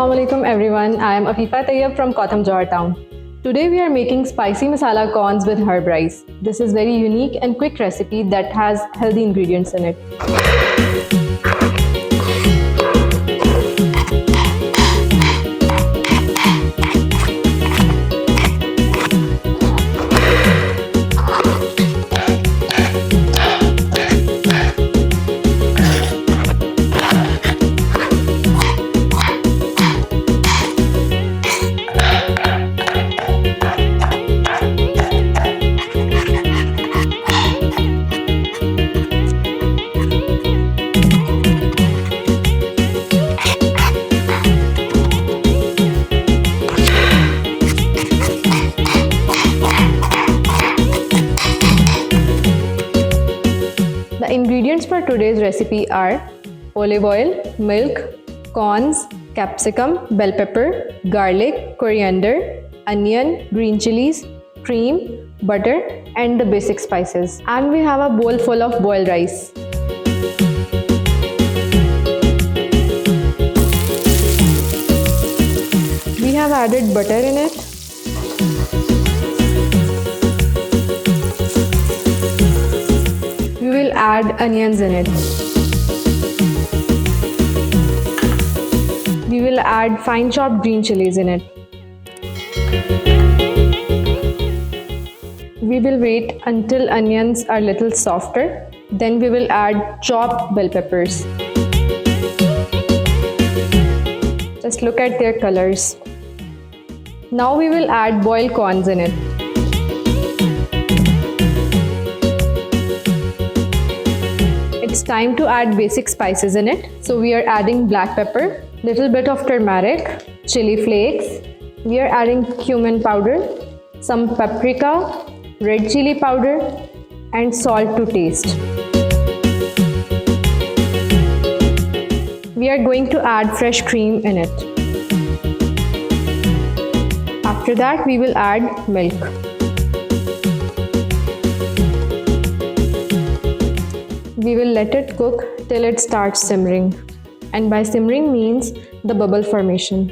Assalamu alaikum everyone. I am Afifa Tayyab from Cothm Johar town. Today we are making spicy masala corns with herb rice. This is very unique and quick recipe that has healthy ingredients in it. The ingredients for today's recipe are olive oil, milk, corns, capsicum, bell pepper, garlic, coriander, onion, green chilies, cream, butter, and the basic spices. And we have a bowl full of boiled rice. We have added butter in it. We will add onions in it. We will add fine chopped green chilies in it. We will wait until onions are little softer. Then we will add chopped bell peppers. Just look at their colors. Now we will add boiled corns in it. It's time to add basic spices in it. So we are adding black pepper, little bit of turmeric, chili flakes. We are adding cumin powder, some paprika, red chili powder, and salt to taste. We are going to add fresh cream in it. After that, we will add milk. We will let it cook till it starts simmering. And by simmering means the bubble formation.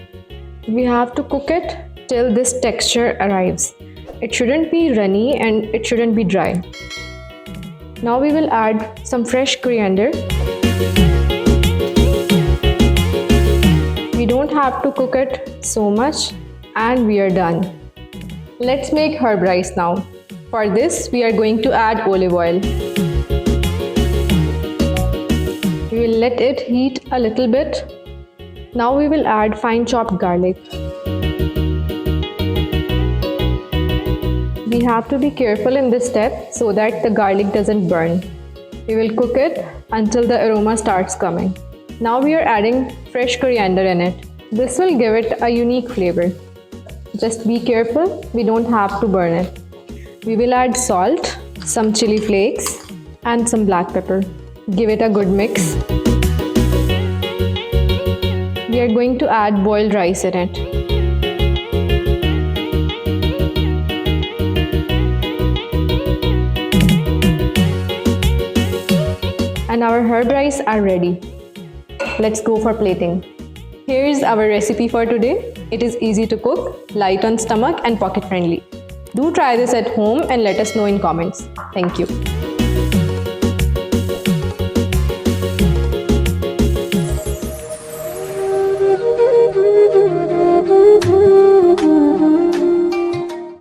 We have to cook it till this texture arrives. It shouldn't be runny and it shouldn't be dry. Now we will add some fresh coriander. We don't have to cook it so much and we are done. Let's make herb rice now. For this, we are going to add olive oil. We will let it heat a little bit. Now we will add fine chopped garlic. We have to be careful in this step so that the garlic doesn't burn. We will cook it until the aroma starts coming. Now we are adding fresh coriander in it. This will give it a unique flavor. Just be careful, we don't have to burn it. We will add salt, some chili flakes, and some black pepper. Give it a good mix. We are going to add boiled rice in it. And our herb rice are ready. Let's go for plating. Here is our recipe for today. It is easy to cook, light on stomach and pocket friendly. Do try this at home and let us know in comments. Thank you.